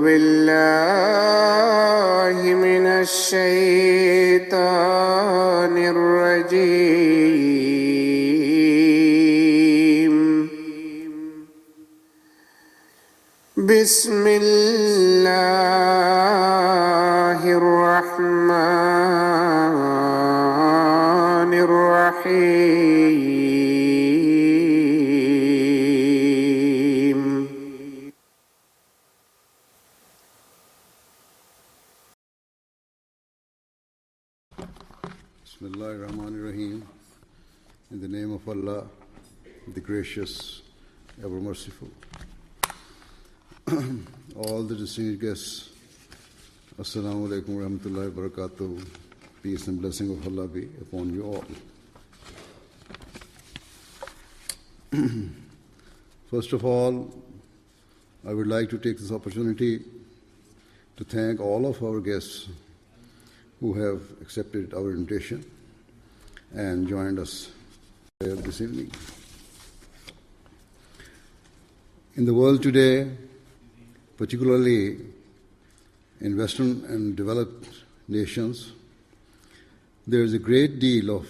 بالله من الشيطان الرجيم بسم الله الرحمن الرحيم Bismillah ar-Rahman ar-Rahim. In the name of Allah, the Gracious, Ever Merciful. All the distinguished guests, Assalamu alaikum wa rahmatullahi wa barakatuh. Peace and blessing of Allah be upon you all. First of all, I would like to take this opportunity to thank all of our guests who have accepted our invitation and joined us here this evening. In the world today, particularly in Western and developed nations, there is a great deal of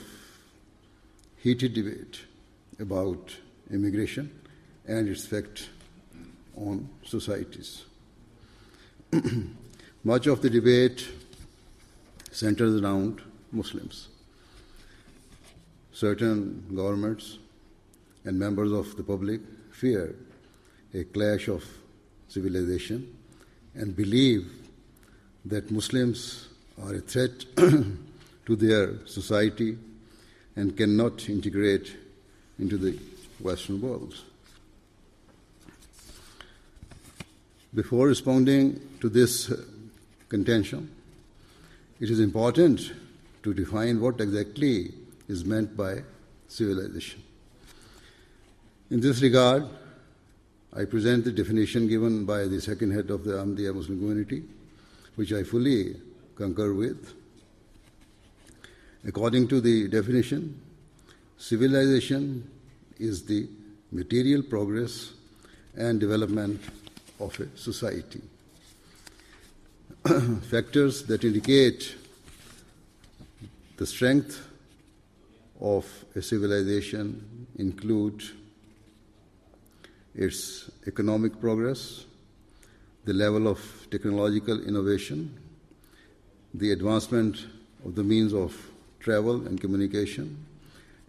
heated debate about immigration and its effect on societies. Much of the debate centers around Muslims. Certain governments and members of the public fear a clash of civilization and believe that Muslims are a threat to their society and cannot integrate into the Western world. Before responding to this contention, it is important to define what exactly is meant by civilization. In this regard, I present the definition given by the second head of the Ahmadiyya Muslim community, which I fully concur with. According to the definition, civilization is the material progress and development of a society. Factors that indicate the strength of a civilization include its economic progress, the level of technological innovation, the advancement of the means of travel and communication,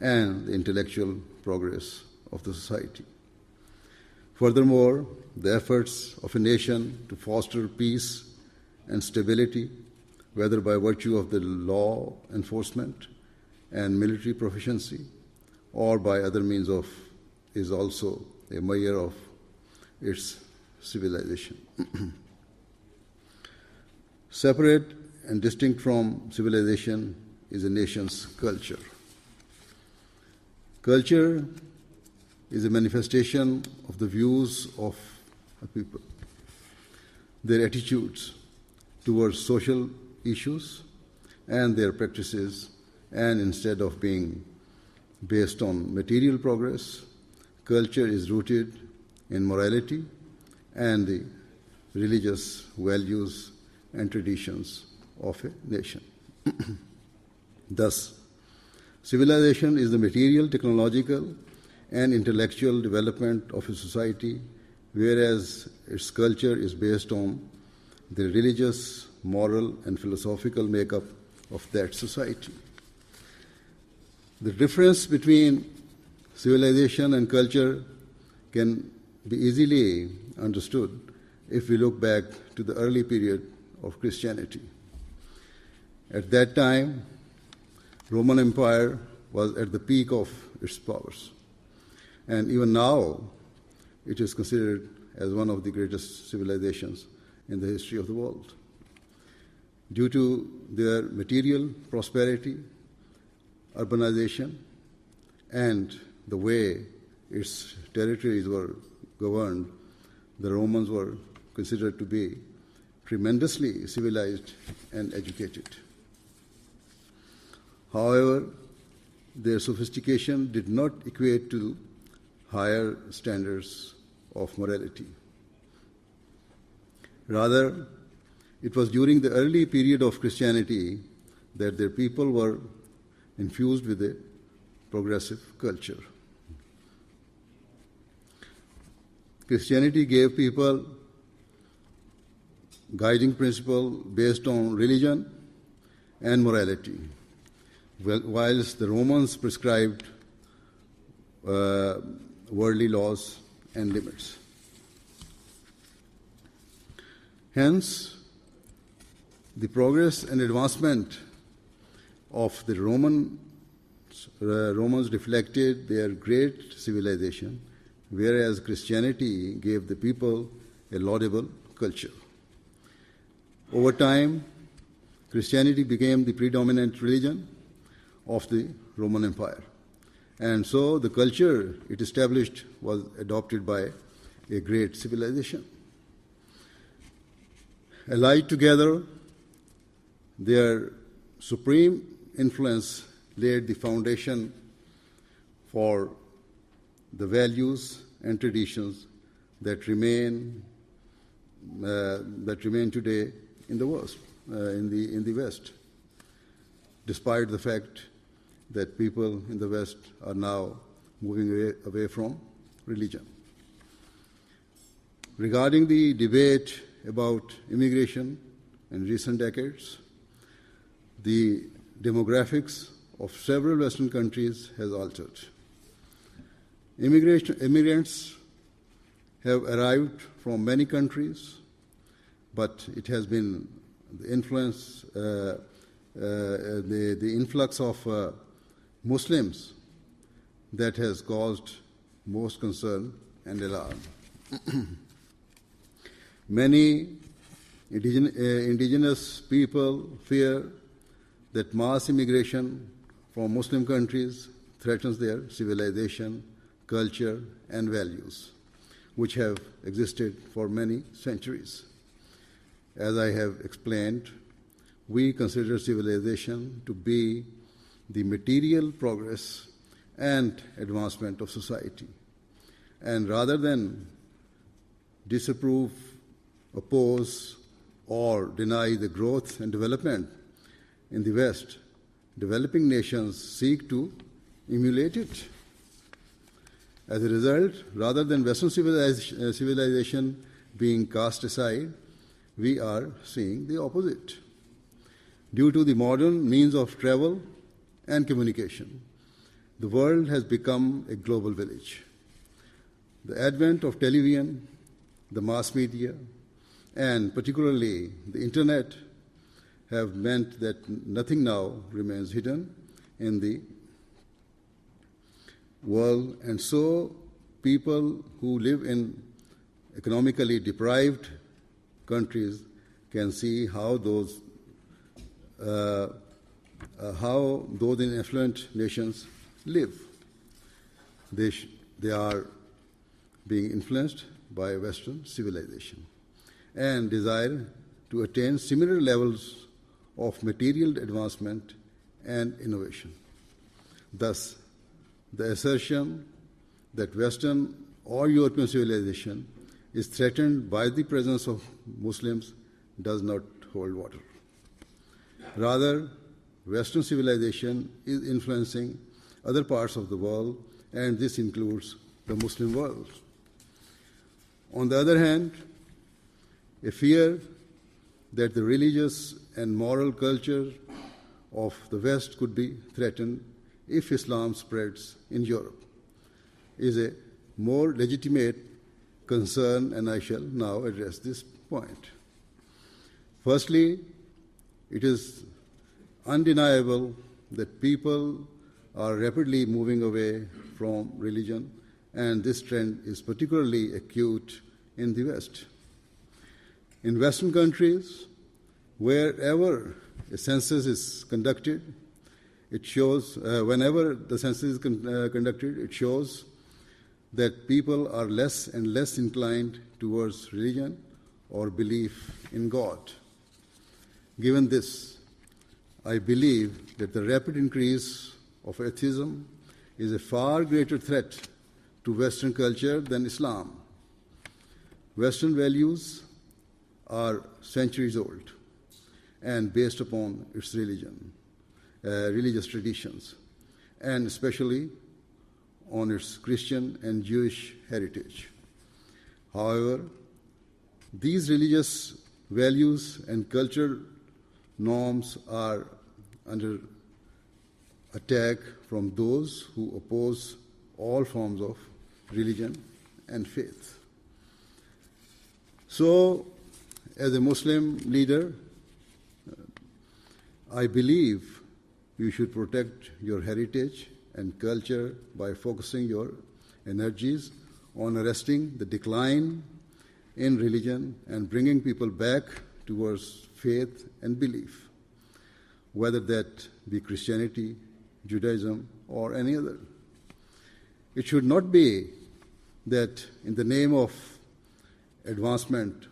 and the intellectual progress of the society. Furthermore, the efforts of a nation to foster peace and stability, whether by virtue of the law enforcement and military proficiency or by other means of, is also a measure of its civilization. Separate and distinct from civilization is a nation's culture. Culture is a manifestation of the views of a people, their attitudes towards social issues and their practices, and instead of being based on material progress, culture is rooted in morality and the religious values and traditions of a nation. Thus, civilization is the material, technological, and intellectual development of a society, whereas its culture is based on the religious, moral, and philosophical makeup of that society. The difference between civilization and culture can be easily understood if we look back to the early period of Christianity. At that time, Roman Empire was at the peak of its powers. And even now, it is considered as one of the greatest civilizations in the history of the world. Due to their material prosperity, urbanization, and the way its territories were governed, the Romans were considered to be tremendously civilized and educated. However, their sophistication did not equate to higher standards of morality. Rather, it was during the early period of Christianity that their people were infused with a progressive culture. Christianity gave people guiding principle based on religion and morality, whilst the Romans prescribed worldly laws and limits. Hence, the progress and advancement of the Romans reflected their great civilization, whereas Christianity gave the people a laudable culture. Over time, Christianity became the predominant religion of the Roman Empire. And so the culture it established was adopted by a great civilization. Allied together, their supreme influence laid the foundation for the values and traditions that remain today in the West, in the West, despite the fact that people in the West are now moving away from religion. Regarding the debate about immigration in recent decades, the demographics of several Western countries has altered. Immigrants have arrived from many countries, but it has been the influence, the influx of Muslims that has caused most concern and alarm. Many indigenous people fear that mass immigration from Muslim countries threatens their civilization, culture, and values, which have existed for many centuries. As I have explained, we consider civilization to be the material progress and advancement of society. And rather than disapprove, oppose, or deny the growth and development in the West, developing nations seek to emulate it. As a result, rather than Western civilization being cast aside, we are seeing the opposite. Due to the modern means of travel and communication, the world has become a global village. The advent of television, the mass media, and particularly the internet have meant that nothing now remains hidden in the world, and so people who live in economically deprived countries can see how those in affluent nations live. They are being influenced by Western civilization and desire to attain similar levels of material advancement and innovation. Thus, the assertion that Western or European civilization is threatened by the presence of Muslims does not hold water. Rather, Western civilization is influencing other parts of the world, and this includes the Muslim world. On the other hand, a fear that the religious and moral culture of the West could be threatened if Islam spreads in Europe is a more legitimate concern, and I shall now address this point. Firstly, it is undeniable that people are rapidly moving away from religion, and this trend is particularly acute in the West. In Western countries, wherever a census is conducted, it shows, whenever the census is conducted, it shows that people are less and less inclined towards religion or belief in God. Given this, I believe that the rapid increase of atheism is a far greater threat to Western culture than Islam. Western values are centuries old and based upon its religious traditions, and especially on its Christian and Jewish heritage. However, these religious values and cultural norms are under attack from those who oppose all forms of religion and faith. So, as a Muslim leader, I believe you should protect your heritage and culture by focusing your energies on arresting the decline in religion and bringing people back towards faith and belief, whether that be Christianity, Judaism, or any other. It should not be that in the name of advancement,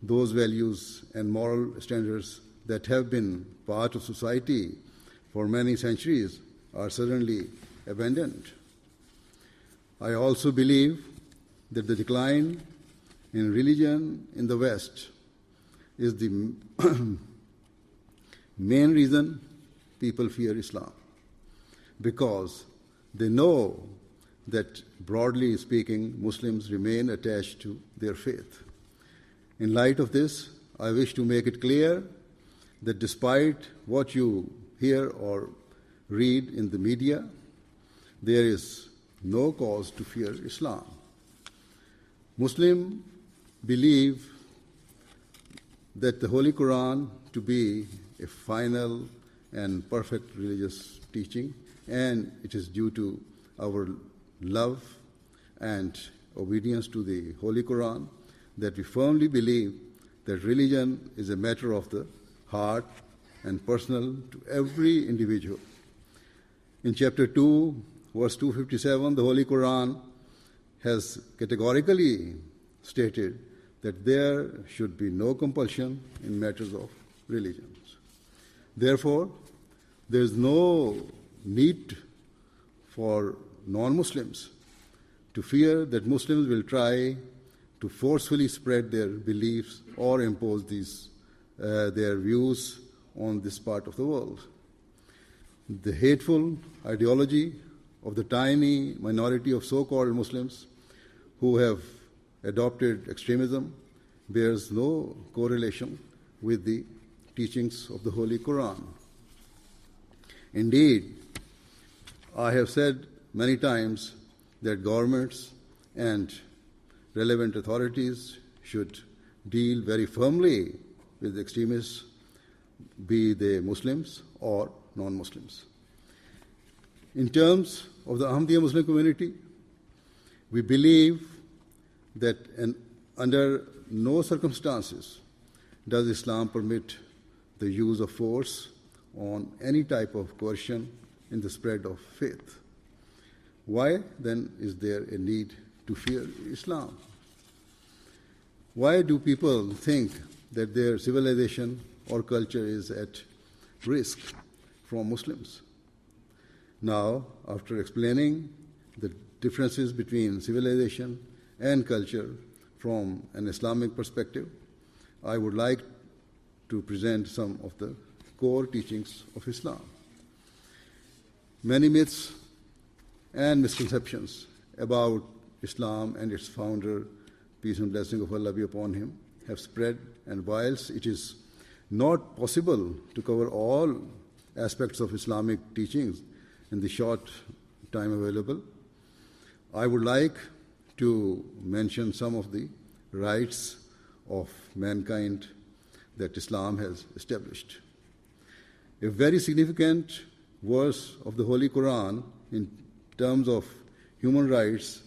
those values and moral standards that have been part of society for many centuries are suddenly abandoned. I also believe that the decline in religion in the West is the main reason people fear Islam, because they know that, broadly speaking, Muslims remain attached to their faith. In light of this, I wish to make it clear that despite what you hear or read in the media, there is no cause to fear Islam. Muslims believe that the Holy Quran to be a final and perfect religious teaching, and it is due to our love and obedience to the Holy Quran that we firmly believe that religion is a matter of the heart and personal to every individual. In chapter 2, verse 257, the Holy Quran has categorically stated that there should be no compulsion in matters of religions. Therefore, there is no need for non-Muslims to fear that Muslims will try to forcefully spread their beliefs or impose their views on this part of the world. The hateful ideology of the tiny minority of so-called Muslims who have adopted extremism bears no correlation with the teachings of the Holy Quran. Indeed, I have said many times that governments and relevant authorities should deal very firmly with extremists, be they Muslims or non-Muslims. In terms of the Ahmadiyya Muslim community, we believe that under no circumstances does Islam permit the use of force on any type of coercion in the spread of faith. Why then is there a need to fear Islam? Why do people think that their civilization or culture is at risk from Muslims? Now, after explaining the differences between civilization and culture from an Islamic perspective, I would like to present some of the core teachings of Islam. Many myths and misconceptions about Islam and its founder, peace and blessing of Allah be upon him, have spread, and whilst it is not possible to cover all aspects of Islamic teachings in the short time available, I would like to mention some of the rights of mankind that Islam has established. A very significant verse of the Holy Quran in terms of human rights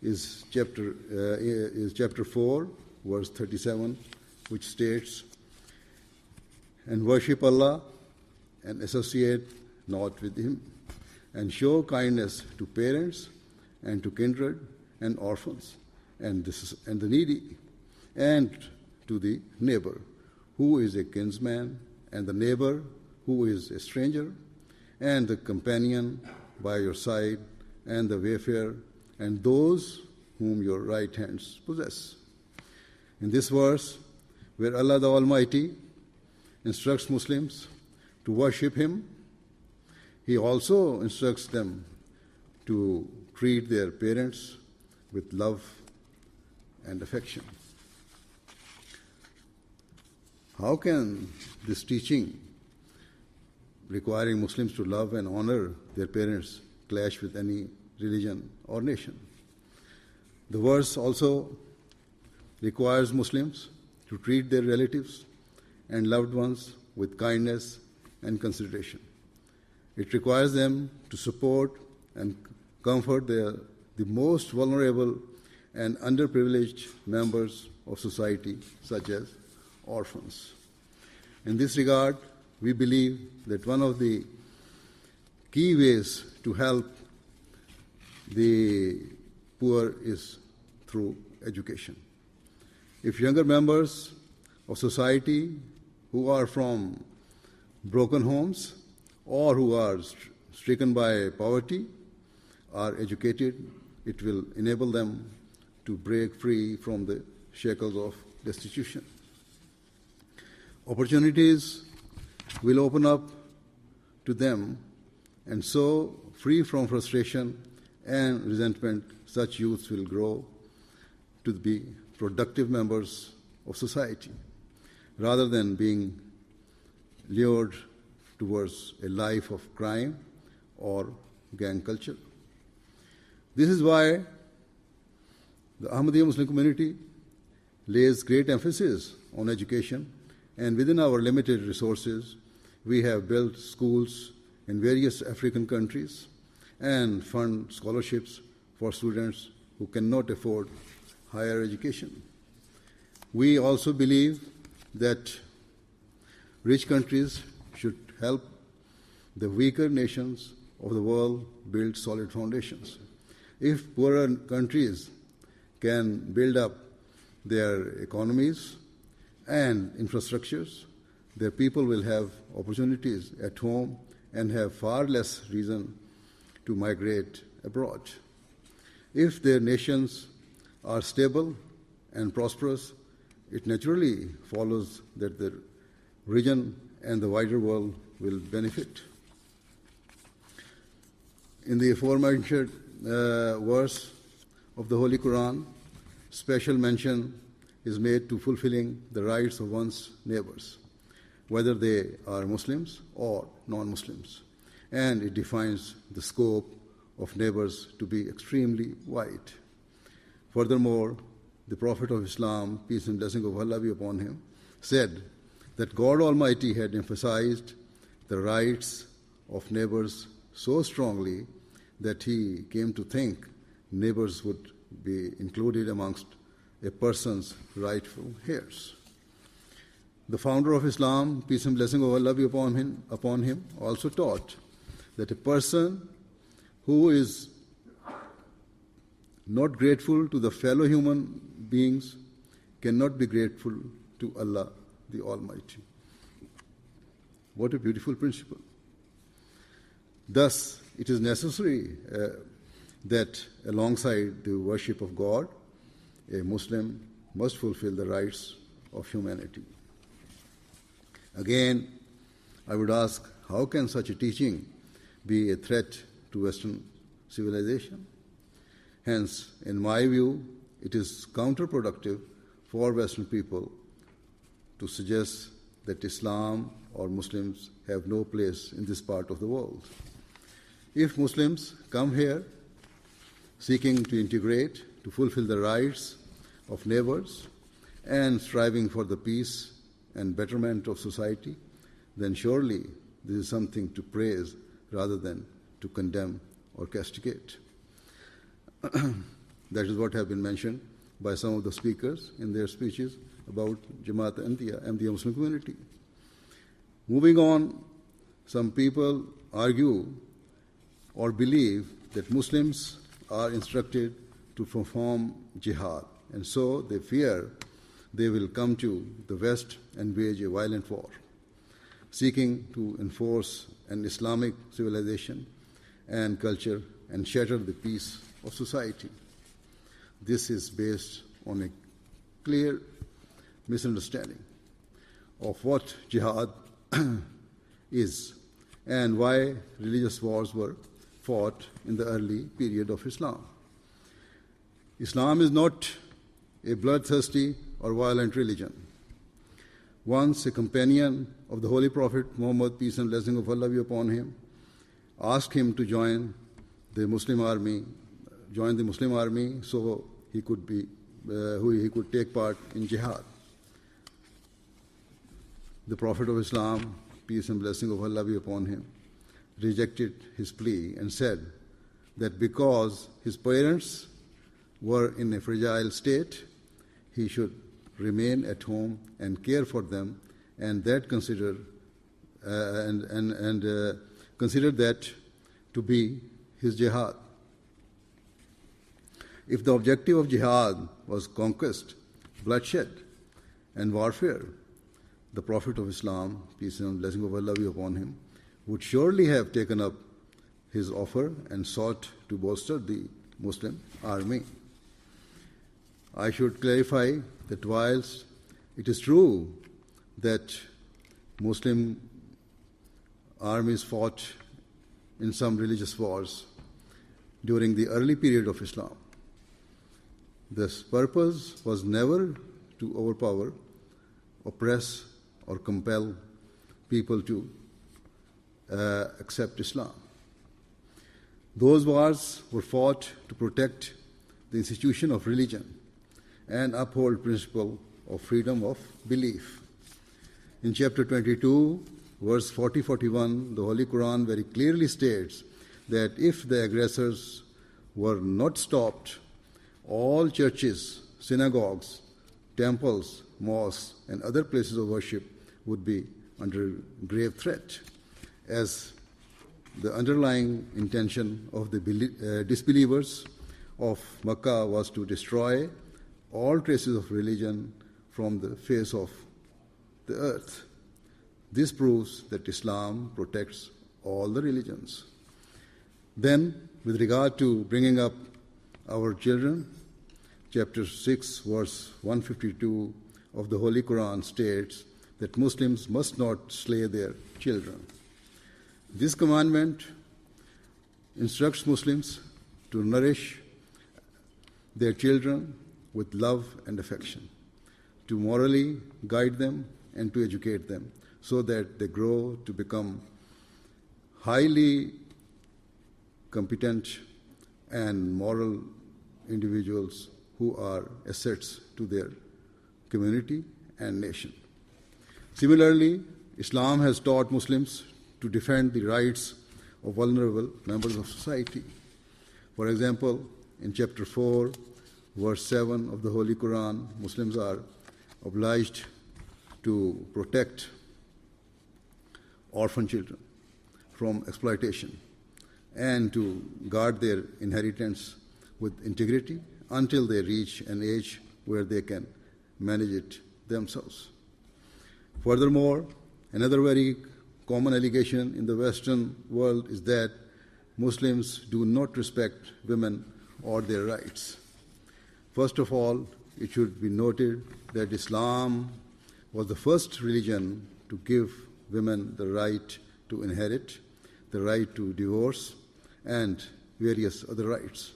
is chapter 4, verse 37, which states, "And worship Allah and associate not with Him, and show kindness to parents and to kindred and orphans and the needy, and to the neighbor who is a kinsman, and the neighbor who is a stranger, and the companion by your side, and the wayfarer, and those whom your right hands possess." In this verse, where Allah the Almighty instructs Muslims to worship Him, He also instructs them to treat their parents with love and affection. How can this teaching requiring Muslims to love and honor their parents clash with any religion or nation? The verse also requires Muslims to treat their relatives and loved ones with kindness and consideration. It requires them to support and comfort the most vulnerable and underprivileged members of society, such as orphans. In this regard, we believe that one of the key ways to help the poor is through education. If younger members of society who are from broken homes or who are stricken by poverty are educated, it will enable them to break free from the shackles of destitution. Opportunities will open up to them, and so, free from frustration and resentment, such youths will grow to be productive members of society, rather than being lured towards a life of crime or gang culture. This is why the Ahmadiyya Muslim community lays great emphasis on education, and within our limited resources, we have built schools in various African countries and fund scholarships for students who cannot afford higher education. We also believe that rich countries should help the weaker nations of the world build solid foundations. If poorer countries can build up their economies and infrastructures, their people will have opportunities at home and have far less reason to migrate abroad. If their nations are stable and prosperous, it naturally follows that the region and the wider world will benefit. In the aforementioned verse of the Holy Quran, special mention is made to fulfilling the rights of one's neighbors, whether they are Muslims or non-Muslims, and it defines the scope of neighbors to be extremely wide. Furthermore, the Prophet of Islam, peace and blessing of Allah be upon him, said that God Almighty had emphasized the rights of neighbors so strongly that he came to think neighbors would be included amongst a person's rightful heirs. The founder of Islam, peace and blessing of Allah be upon him, also taught that a person who is not grateful to the fellow human beings cannot be grateful to Allah the Almighty. What a beautiful principle. Thus, it is necessary that alongside the worship of God, a Muslim must fulfill the rights of humanity. Again, I would ask, how can such a teaching be a threat to Western civilization? Hence, in my view, it is counterproductive for Western people to suggest that Islam or Muslims have no place in this part of the world. If Muslims come here seeking to integrate, to fulfill the rights of neighbors, and striving for the peace and betterment of society, then surely this is something to praise rather than to condemn or castigate. That is what has been mentioned by some of the speakers in their speeches about Jamaat Ahmadiyya Muslim community. Moving on, some people argue or believe that Muslims are instructed to perform jihad, and so they fear they will come to the West and wage a violent war, seeking to enforce an Islamic civilization and culture and shatter the peace of society. This is based on a clear misunderstanding of what jihad is and why religious wars were fought in the early period of Islam. Islam is not a bloodthirsty or violent religion. Once a companion of the Holy Prophet Muhammad, peace and blessing of Allah be upon him, asked him to join the Muslim army so he could take part in jihad. The Prophet of Islam, peace and blessing of Allah be upon him, rejected his plea and said that because his parents were in a fragile state, he should remain at home and care for them, and that consider that to be his jihad. If the objective of jihad was conquest, bloodshed, and warfare, the Prophet of Islam, peace and blessing of Allah be upon him, would surely have taken up his offer and sought to bolster the Muslim army. I should clarify that whilst it is true that Muslim armies fought in some religious wars during the early period of Islam, this purpose was never to overpower, oppress, or compel people to accept Islam. Those wars were fought to protect the institution of religion and uphold principle of freedom of belief. In chapter 22, verse 40-41, the Holy Quran very clearly states that if the aggressors were not stopped, all churches, synagogues, temples, mosques, and other places of worship would be under grave threat, as the underlying intention of the disbelievers of Makkah was to destroy all traces of religion from the face of the earth. This proves that Islam protects all the religions. Then, with regard to bringing up our children, chapter 6, verse 152 of the Holy Quran states that Muslims must not slay their children. This commandment instructs Muslims to nourish their children with love and affection, to morally guide them and to educate them so that they grow to become highly competent and moral individuals who are assets to their community and nation. Similarly, Islam has taught Muslims to defend the rights of vulnerable members of society. For example, in chapter 4, verse 7 of the Holy Quran, Muslims are obliged to protect orphan children from exploitation and to guard their inheritance with integrity until they reach an age where they can manage it themselves. Furthermore, another very common allegation in the Western world is that Muslims do not respect women or their rights. First of all, it should be noted that Islam was the first religion to give women the right to inherit, the right to divorce, and various other rights.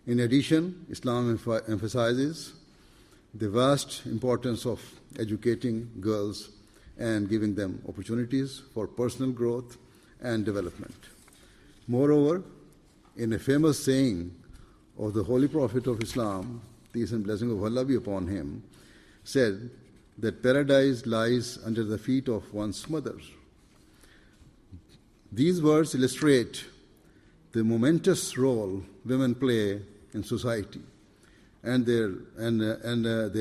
In addition, Islam emphasizes the vast importance of educating girls and giving them opportunities for personal growth and development. Moreover, in a famous saying of the Holy Prophet of Islam, peace and blessing of Allah be upon him, said that paradise lies under the feet of one's mother. These words illustrate the momentous role women play in society and their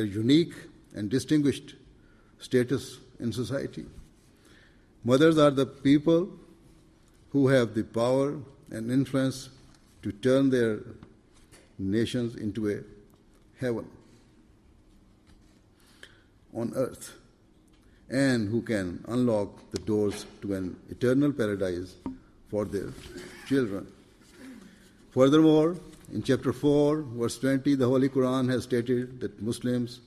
unique and distinguished status in society. Mothers are the people who have the power and influence to turn their nations into a heaven on earth, and who can unlock the doors to an eternal paradise for their children. Furthermore, in chapter 4, verse 20, the Holy Quran has stated that Muslims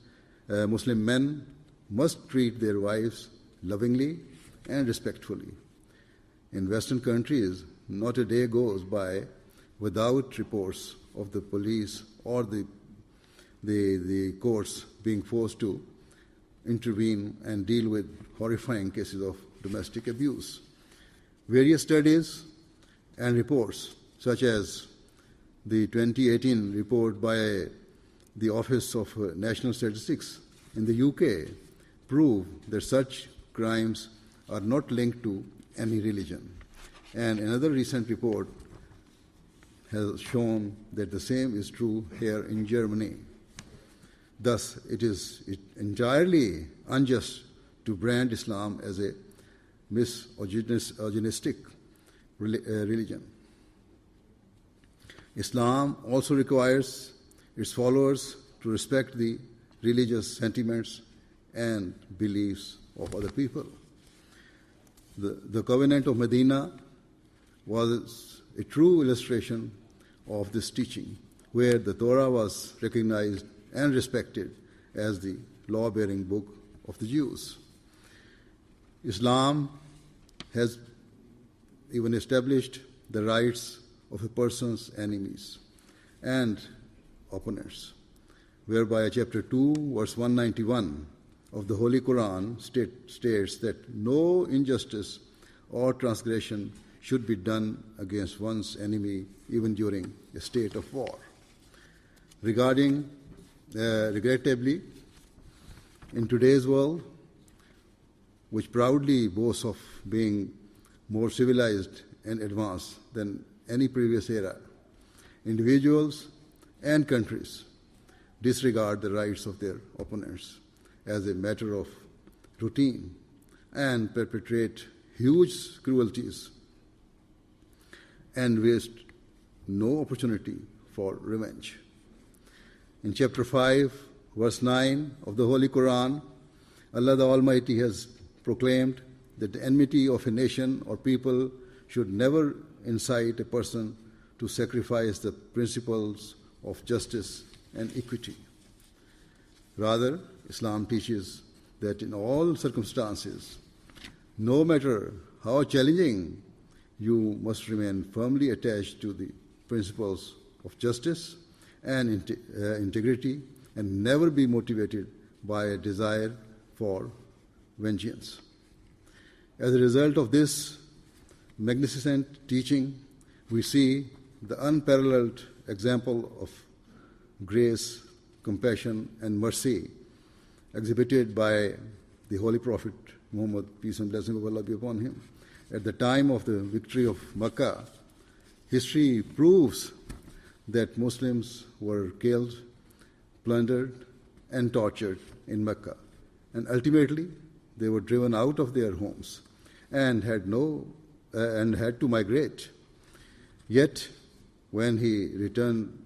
Muslim men must treat their wives lovingly and respectfully. In Western countries, not a day goes by without reports of the police or the courts being forced to intervene and deal with horrifying cases of domestic abuse. Various studies and reports, such as the 2018 report by the Office of National Statistics in the UK, prove that such crimes are not linked to any religion. And another recent report has shown that the same is true here in Germany. Thus, it is entirely unjust to brand Islam as a misogynistic religion. Islam also requires its followers to respect the religious sentiments and beliefs of other people. The Covenant of Medina was a true illustration of this teaching, where the Torah was recognized and respected as the law-bearing book of the Jews. Islam has even established the rights of a person's enemies and opponents, whereby chapter 2, verse 191 of the Holy Quran states that no injustice or transgression should be done against one's enemy even during a state of war. Regrettably, in today's world, which proudly boasts of being more civilized and advanced than any previous era, individuals and countries disregard the rights of their opponents as a matter of routine and perpetrate huge cruelties and waste no opportunity for revenge. In chapter 5, verse 9 of the Holy Quran, Allah the Almighty has proclaimed that the enmity of a nation or people should never incite a person to sacrifice the principles of justice and equity. Rather, Islam teaches that in all circumstances, no matter how challenging, you must remain firmly attached to the principles of justice and integrity and never be motivated by a desire for vengeance. As a result of this magnificent teaching, we see the unparalleled example of grace, compassion, and mercy exhibited by the Holy Prophet Muhammad, peace and blessing of Allah be upon him. At the time of the victory of Makkah, history proves that Muslims were killed, plundered, and tortured in Mecca. And ultimately, they were driven out of their homes and had to migrate. Yet, when he returned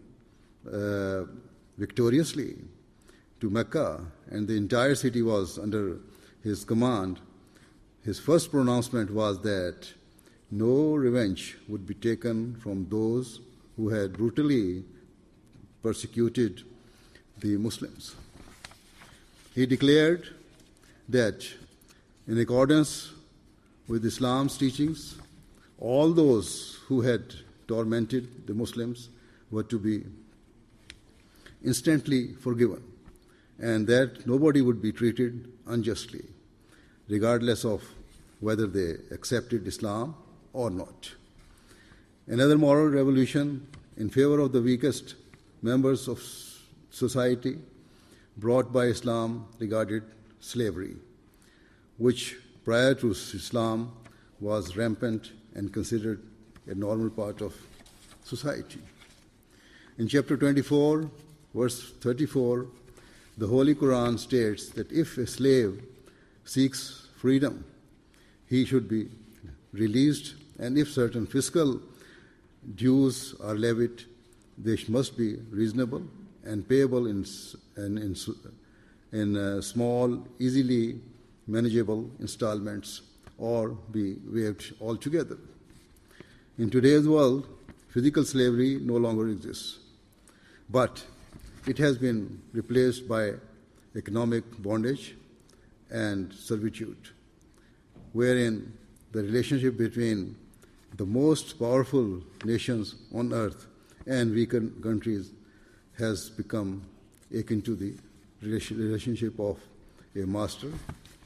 victoriously to Mecca and the entire city was under his command, his first pronouncement was that no revenge would be taken from those who had brutally persecuted the Muslims. He declared that in accordance with Islam's teachings, all those who had tormented the Muslims were to be instantly forgiven, and that nobody would be treated unjustly, regardless of whether they accepted Islam or not. Another moral revolution in favor of the weakest members of society brought by Islam regarded slavery, which prior to Islam was rampant and considered a normal part of society. In chapter 24, verse 34, the Holy Quran states that if a slave seeks freedom, he should be released, and if certain fiscal dues are levied, they must be reasonable and payable in small, easily manageable installments, or be waived altogether. In today's world, physical slavery no longer exists, but it has been replaced by economic bondage and servitude, wherein the relationship between the most powerful nations on earth and weaker countries has become akin to the relationship of a master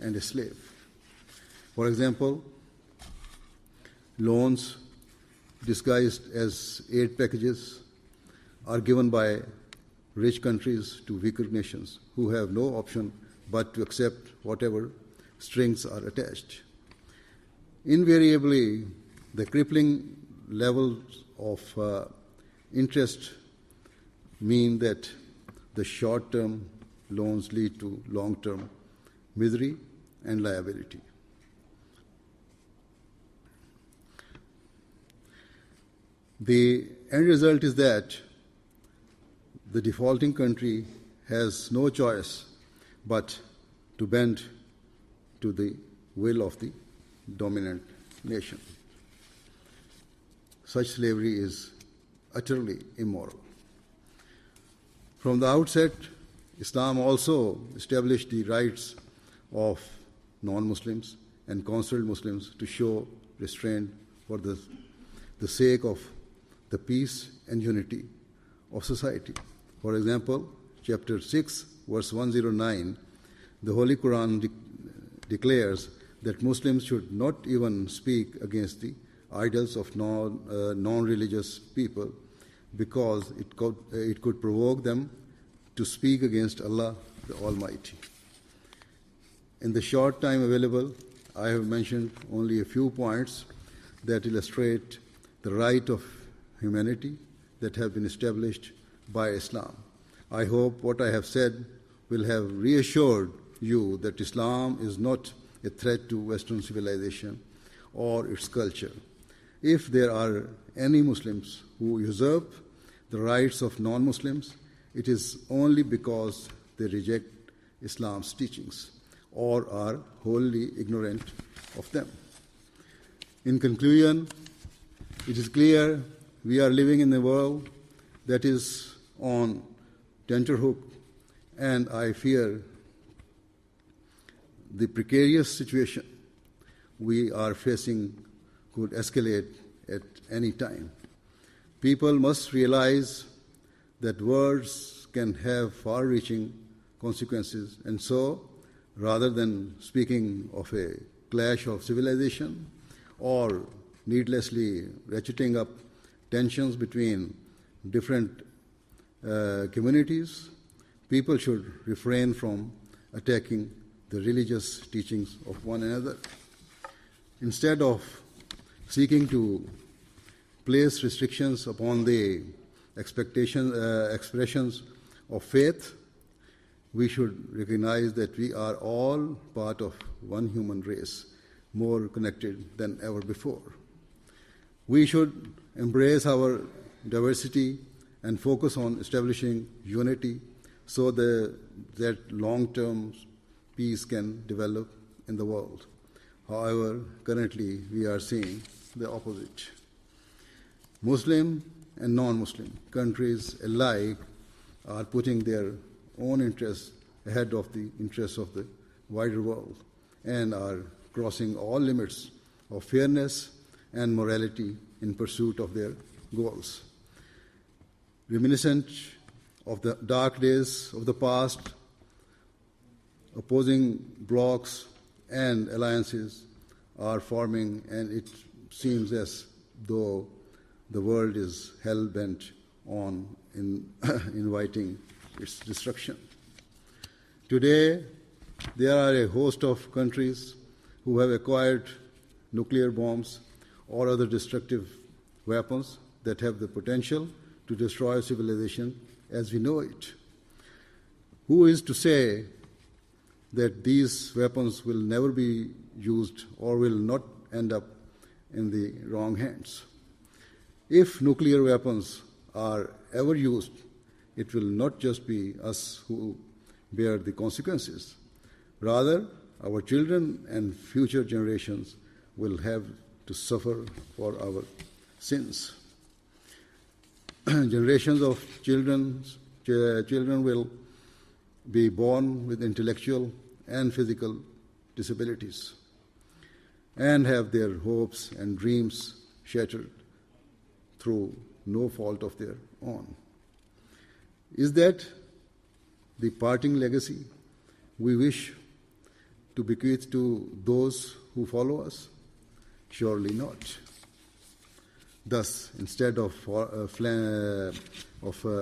and a slave. For example, loans disguised as aid packages are given by rich countries to weaker nations who have no option but to accept whatever strings are attached. Invariably, the crippling levels of interest mean that the short-term loans lead to long-term misery and liability. The end result is that the defaulting country has no choice but to bend to the will of the dominant nation. Such slavery is utterly immoral. From the outset, Islam also established the rights of non-Muslims and concerned Muslims to show restraint for the sake of the peace and unity of society. For example, chapter 6, verse 109, the Holy Quran declares that Muslims should not even speak against the idols of non-religious people because it could provoke them to speak against Allah the Almighty. In the short time available, I have mentioned only a few points that illustrate the right of humanity that have been established by Islam. I hope what I have said will have reassured you that Islam is not a threat to Western civilization or its culture. If there are any Muslims who usurp the rights of non-Muslims, it is only because they reject Islam's teachings or are wholly ignorant of them. In conclusion, it is clear we are living in a world that is on tenterhook, and I fear the precarious situation we are facing could escalate at any time. People must realize that words can have far-reaching consequences, and so, rather than speaking of a clash of civilization or needlessly ratcheting up tensions between different communities, people should refrain from attacking the religious teachings of one another. Instead of seeking to place restrictions upon the expressions of faith, we should recognize that we are all part of one human race, more connected than ever before. We should embrace our diversity and focus on establishing unity so that long-term peace can develop in the world. However, currently we are seeing the opposite. Muslim and non-Muslim countries alike are putting their own interests ahead of the interests of the wider world and are crossing all limits of fairness and morality in pursuit of their goals. Reminiscent of the dark days of the past, opposing blocs and alliances are forming, and it seems as though the world is hell-bent on inviting its destruction. Today, there are a host of countries who have acquired nuclear bombs or other destructive weapons that have the potential to destroy civilization as we know it. Who is to say that these weapons will never be used or will not end up in the wrong hands? If nuclear weapons are ever used, it will not just be us who bear the consequences. Rather, our children and future generations will have to suffer for our sins. Generations of children will be born with intellectual and physical disabilities and have their hopes and dreams shattered through no fault of their own. Is that the parting legacy we wish to bequeath to those who follow us? Surely not. Thus, instead of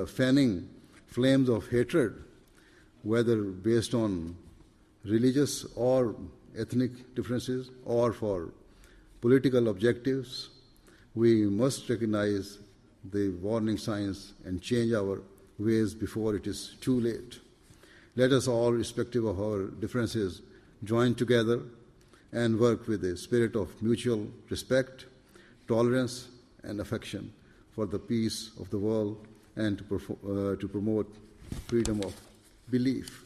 fanning flames of hatred, whether based on religious or ethnic differences or for political objectives, we must recognize the warning signs and change our ways before it is too late. Let us all, irrespective of our differences, join together and work with a spirit of mutual respect, tolerance, and affection for the peace of the world and to promote freedom of belief.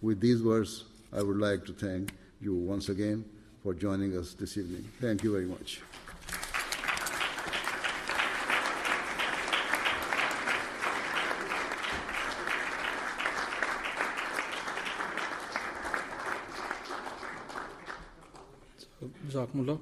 With these words, I would like to thank you once again for joining us this evening. Thank you very much. Jazakumullah.